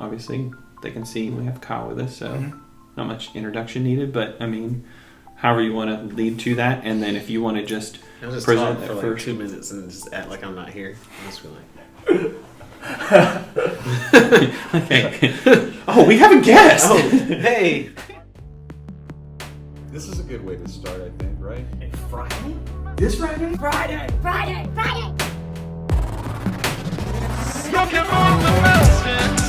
obviously they can see we have Kyle with us, so not much introduction needed, but I mean, however you want to lead to that, and then if you want to just present talk for first 2 minutes and just act like I'm not here. I'm just like... Okay. Oh, we have a guest! Oh, hey! This is a good way to start, I think, right? Friday? This Friday? Friday! You can move the mountains.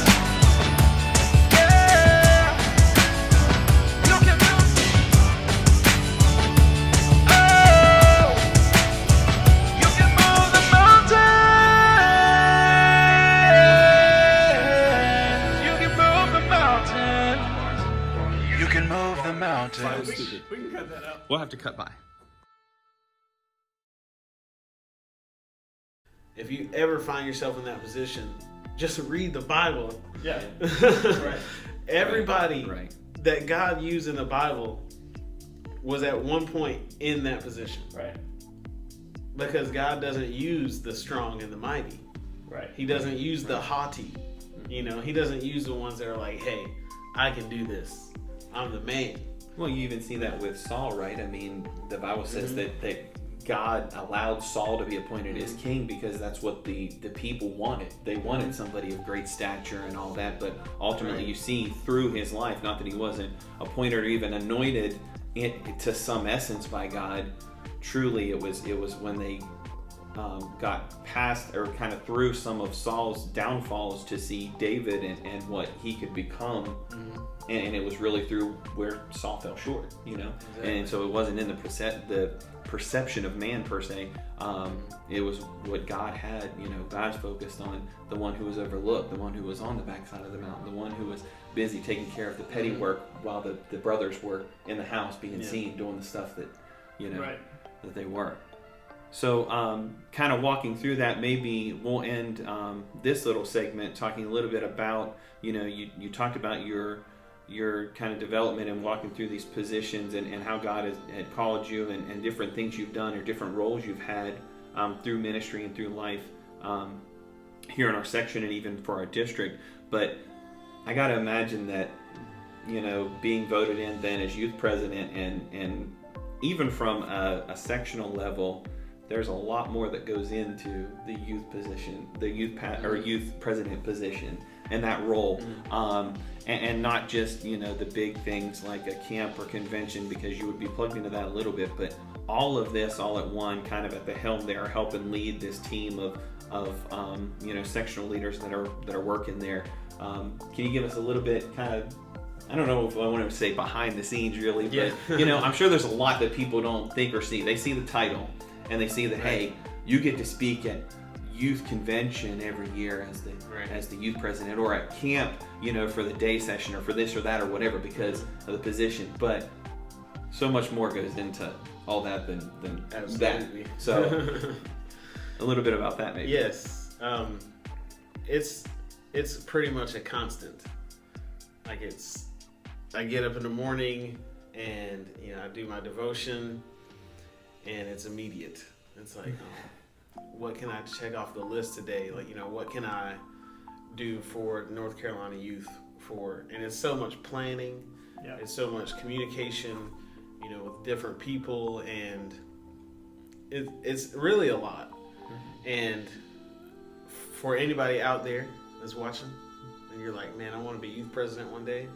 Yeah. You can move. Oh. You can move the mountains. You can move the mountains. You can move the mountains. We can cut that out. We'll have to cut by. If you ever find yourself in that position, just read the Bible. Yeah. Right. Everybody Right. that God used in the Bible was at one point in that position. Right. Because God doesn't use the strong and the mighty. Right. He doesn't use the haughty. You know, he doesn't use the ones that are like, hey, I can do this. I'm the man. Well, you even see that with Saul, right? I mean, the Bible says that God allowed Saul to be appointed as king because that's what the people wanted. They wanted somebody of great stature and all that, but ultimately you see through his life, not that he wasn't appointed or even anointed to some essence by God. Truly, it was when they got past or kind of through some of Saul's downfalls to see David and what he could become. And it was really through where Saul fell short, you know. Exactly. And so it wasn't in the perception of man per se. It was what God had. You know, God's focused on the one who was overlooked, the one who was on the backside of the mountain, the one who was busy taking care of the petty work while the brothers were in the house being seen doing the stuff that, you know, that they were. So kind of walking through that, maybe we'll end this little segment talking a little bit about, you know, you talked about your kind of development and walking through these positions and how God had called you and different things you've done or different roles you've had through ministry and through life here in our section and even for our district. But I got to imagine that, you know, being voted in then as youth president and even from a sectional level, there's a lot more that goes into the youth position, the youth president position and that role. And not just, you know, the big things like a camp or convention, because you would be plugged into that a little bit, but all of this all at one, kind of at the helm there, helping lead this team of you know, sectional leaders that are working there. Can you give us a little bit kind of, I don't know if I want to say behind the scenes really, but you know, I'm sure there's a lot that people don't think or see. They see the title and they see that, hey, you get to speak at youth convention every year as the youth president, or at camp, you know, for the day session or for this or that or whatever because of the position. But so much more goes into all that than Absolutely. that. So a little bit about that maybe. Yes. It's pretty much a constant. Like I get up in the morning and, you know, I do my devotion and it's immediate. It's like, what can I check off the list today? Like, you know, what can I do for North Carolina youth and it's so much planning. Yeah. It's so much communication, you know, with different people, and it's really a lot. And for anybody out there that's watching and you're like, man, I want to be youth president one day,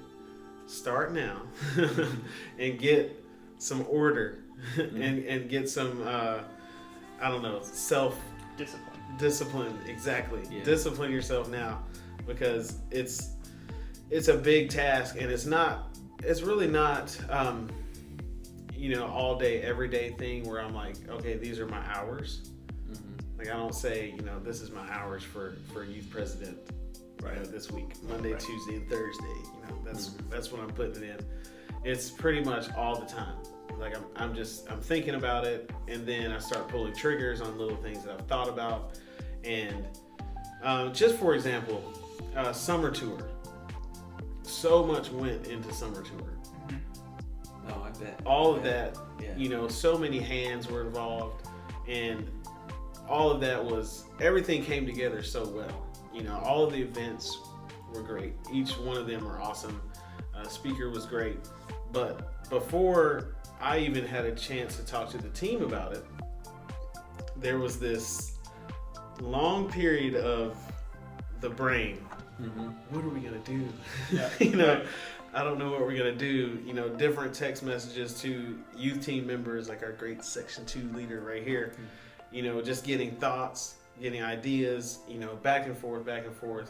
start now and get some order and get some discipline. Exactly. Yeah. Discipline yourself now, because it's a big task, and it's really not you know, all day every day thing where I'm like, okay, these are my hours. Like, I don't say, you know, this is my hours for youth president this week, Monday, Tuesday, and Thursday. You know, that's when I'm putting it in. It's pretty much all the time. Like, I'm thinking about it, and then I start pulling triggers on little things that I've thought about. And just for example, summer tour. So much went into summer tour. Oh, I bet. All of that, you know, so many hands were involved, and all of that everything came together so well. You know, all of the events were great. Each one of them were awesome. Speaker was great. But before I even had a chance to talk to the team about it, there was this long period of the brain. What are we gonna do? Yeah. I don't know what we're gonna do. Different text messages to youth team members, like our great Section 2 leader right here. Just getting thoughts, getting ideas. Back and forth,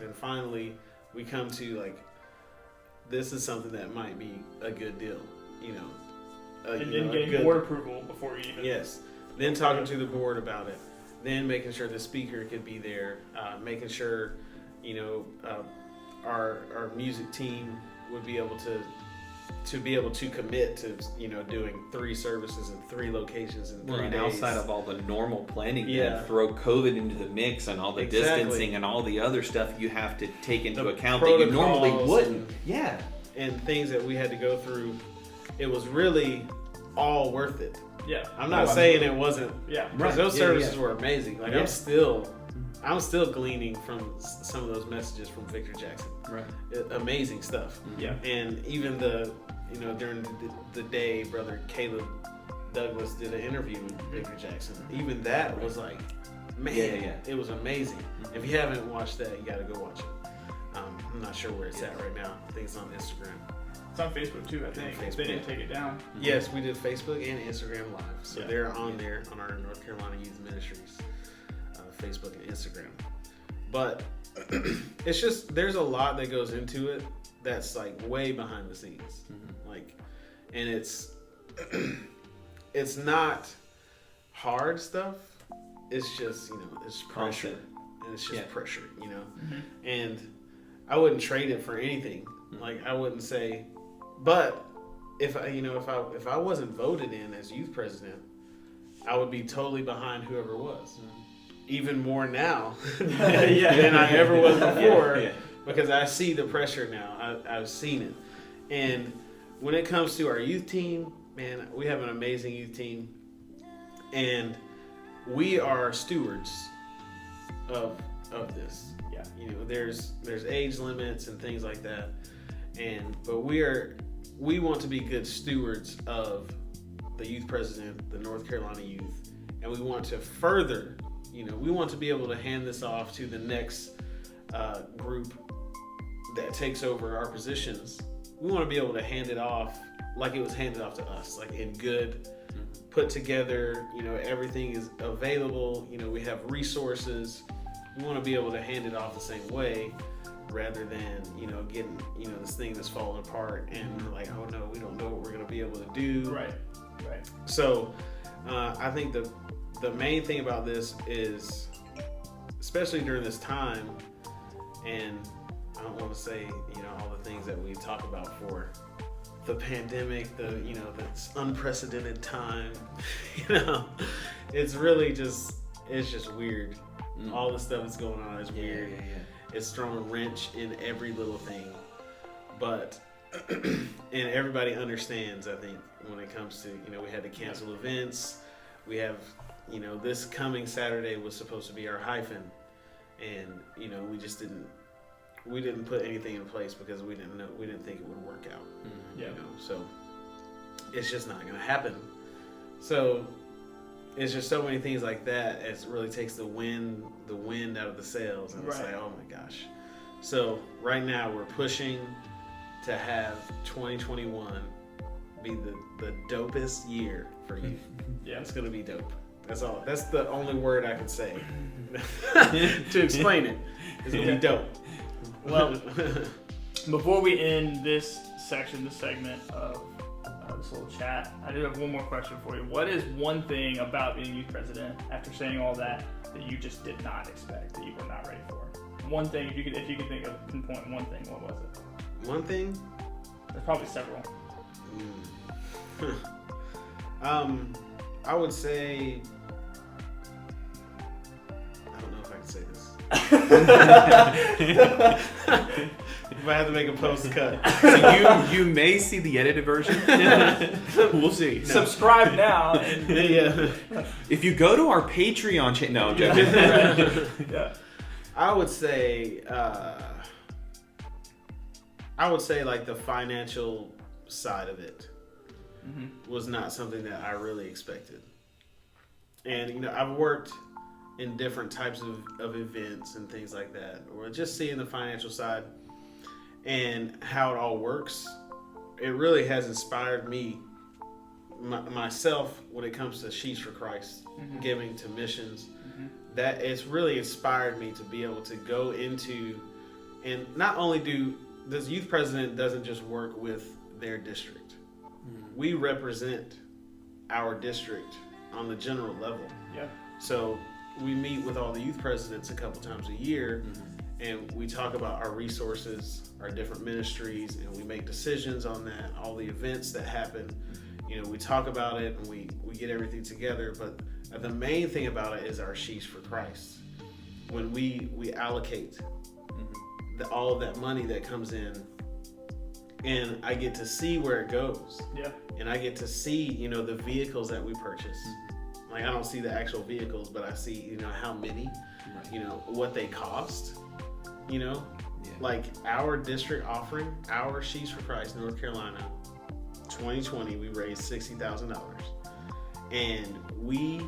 and finally we come to like, this is something that might be a good deal. And getting board approval before you even. Yes. Then talking to the board about it. Then making sure the speaker could be there. Making sure, our music team would be able to commit to doing 3 services in 3 locations in 3 days. Outside of all the normal planning, Yeah. throw COVID into the mix and all the Exactly. distancing and all the other stuff you have to take into The account that you normally protocols wouldn't. Yeah. And things that we had to go through. It was really all worth it. Yeah. I'm not saying it wasn't. Yeah. Because those services were amazing. Like Yeah. I'm still gleaning from some of those messages from Victor Jackson. Right. Amazing stuff. Yeah. And even during the day, Brother Caleb Douglas did an interview with Victor Jackson. Even that was like, man, it was amazing. If you haven't watched that, you got to go watch it. I'm not sure where it's at right now. I think it's on Instagram. It's on Facebook too, I think. Facebook, They didn't take it down. Yes, we did Facebook and Instagram Live. So Yeah. they're on there on our North Carolina Youth Ministries Facebook and Instagram. But it's just, there's a lot that goes into it that's like way behind the scenes. Like, and it's not hard stuff. It's just, it's pressure. And it's just pressure, And I wouldn't trade it for anything. Like, I wouldn't say, but if I wasn't voted in as youth president, I would be totally behind whoever was. Even more now than I ever was before, because I see the pressure now. I've seen it. And when it comes to our youth team, man, we have an amazing youth team, and we are stewards of this. Yeah, there's age limits and things like that, but we want to be good stewards of the youth president, the North Carolina youth, and we want to further. We want to be able to hand this off to the next group that takes over our positions. We want to be able to hand it off like it was handed off to us, like in good, put together, everything is available, we have resources. We want to be able to hand it off the same way rather than, getting, this thing that's falling apart and we're like, oh no, we don't know what we're going to be able to do. Right. So I think the main thing about this is, especially during this time, and I don't want to say, all the things that we talk about for the pandemic, this unprecedented time, it's really just, it's just weird. All the stuff that's going on is weird. It's throwing a wrench in every little thing. But, and everybody understands, I think, when it comes to, we had to cancel events. We have, this coming Saturday was supposed to be our hyphen. And, we didn't put anything in place because we didn't think it would work out. So it's just not going to happen. So it's just so many things like that. It really takes the wind out of the sails, and it's like, oh my gosh. So right now we're pushing to have 2021 be the dopest year for you. It's going to be dope. That's all. That's the only word I can say to explain it. It's going to be dope. Well, before we end this segment of this little chat, I do have one more question for you. What is one thing about being youth president, after saying all that you just did not expect, that you were not ready for? One thing, if you could think of, pinpoint one thing, what was it? One thing? There's probably several. I would say, I don't know if I can say this. If I have to make a post cut. So you may see the edited version. We'll see. No. Subscribe now. And if you go to our Patreon channel, no, I'm joking. I would say I would say like the financial side of it Mm-hmm. was not something that I really expected. And, you know, I've worked in different types of events and things like that, or just seeing the financial side and how it all works. It really has inspired me, myself, when it comes to Sheets for Christ, giving to missions. That it's really inspired me to be able to go into, and not only this youth president doesn't just work with their district. We represent our district on the general level. Yeah. So we meet with all the youth presidents a couple times a year, and we talk about our resources, our different ministries, and we make decisions on that, all the events that happen. You know, we talk about it and we get everything together, but the main thing about it is our Sheets for Christ. When we allocate all of that money that comes in, and I get to see where it goes. Yeah. And I get to see, you know, the vehicles that we purchase. Like, I don't see the actual vehicles, but I see, you know, how many, you know, what they cost, you know. Like, our district offering, our Sheets for Christ, North Carolina, 2020, we raised $60,000. And we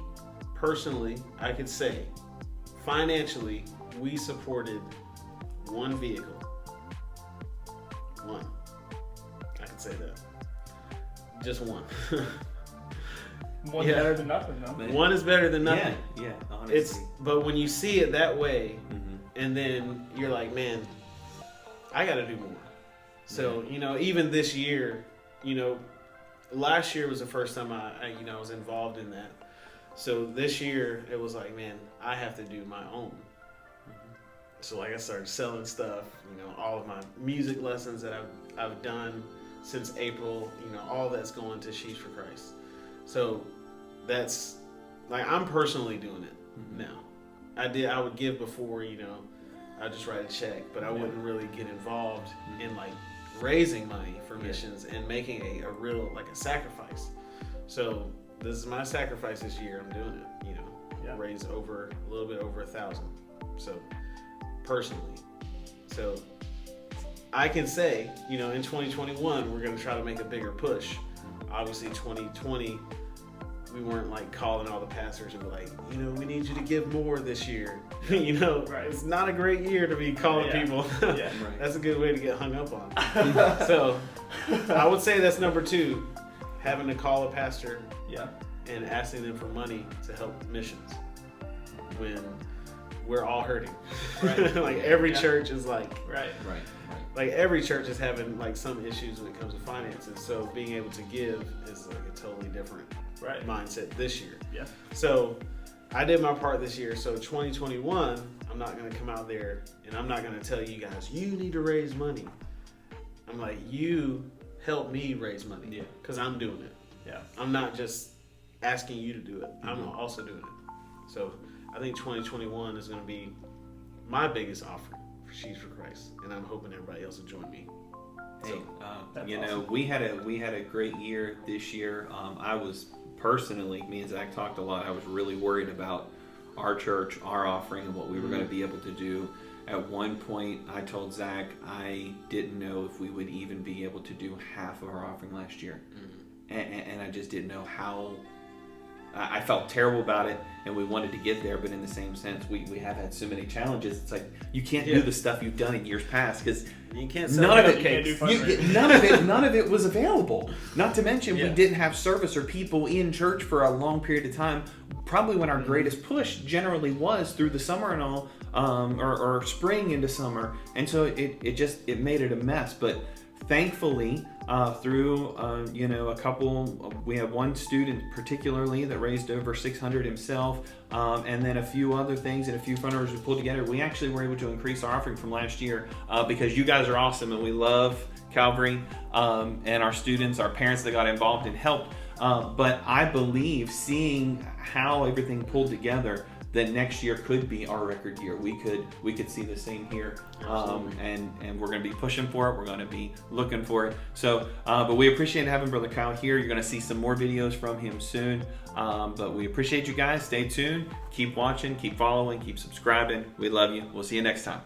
personally, I could say, financially, we supported one vehicle. One. I can say that. Just one. One better than nothing, though. One is better than nothing. Yeah, honestly. But when you see it that way, and then you're like, man, I got to do more. So, you know, even this year, you know, last year was the first time I was involved in that. So this year it was like, man, I have to do my own. So like I started selling stuff, you know, all of my music lessons that I've done since April, you know, all that's going to Sheets for Christ. So that's like, I'm personally doing it now. I would give before, you know, I'd just write a check, but I wouldn't really get involved in like raising money for missions and making a real, like a sacrifice. So this is my sacrifice this year. I'm doing it, you know, raise a little bit over 1,000. So personally, so I can say, you know, in 2021, we're going to try to make a bigger push. Obviously 2020, we weren't like calling all the pastors and be like, you know, we need you to give more this year. You know, it's not a great year to be calling people. That's a good way to get hung up on. So I would say that's number 2, having to call a pastor and asking them for money to help missions when we're all hurting. Like every church is like, like every church is having like some issues when it comes to finances. So being able to give is like a totally different mindset this year. So I did my part this year. So 2021, I'm not going to come out there and I'm not going to tell you guys, you need to raise money. I'm like, you help me raise money because I'm doing it. I'm not just asking you to do it. I'm also doing it. So I think 2021 is going to be my biggest offering for Sheets for Christ, and I'm hoping everybody else will join me. Hey, you know, we had a great year this year. I was personally, me and Zach talked a lot. I was really worried about our church, our offering, and what we were going to be able to do. At one point, I told Zach I didn't know if we would even be able to do half of our offering last year, and I just didn't know how. I felt terrible about it, and we wanted to get there, but in the same sense, we have had so many challenges. It's like you can't do the stuff you've done in years past because you can't sell none of it was available. Not to mention we didn't have service or people in church for a long period of time. Probably when our greatest push generally was through the summer and all, or spring into summer, and so it made it a mess. But thankfully, through a couple, we have one student particularly that raised over $600 himself, and then a few other things and a few fundraisers we pulled together. We actually were able to increase our offering from last year because you guys are awesome and we love Calvary and our students, our parents that got involved and helped. But I believe seeing how everything pulled together, that next year could be our record year. We could see the same here, and we're going to be pushing for it. We're going to be looking for it. So, but we appreciate having Brother Kyle here. You're going to see some more videos from him soon. But we appreciate you guys. Stay tuned. Keep watching. Keep following. Keep subscribing. We love you. We'll see you next time.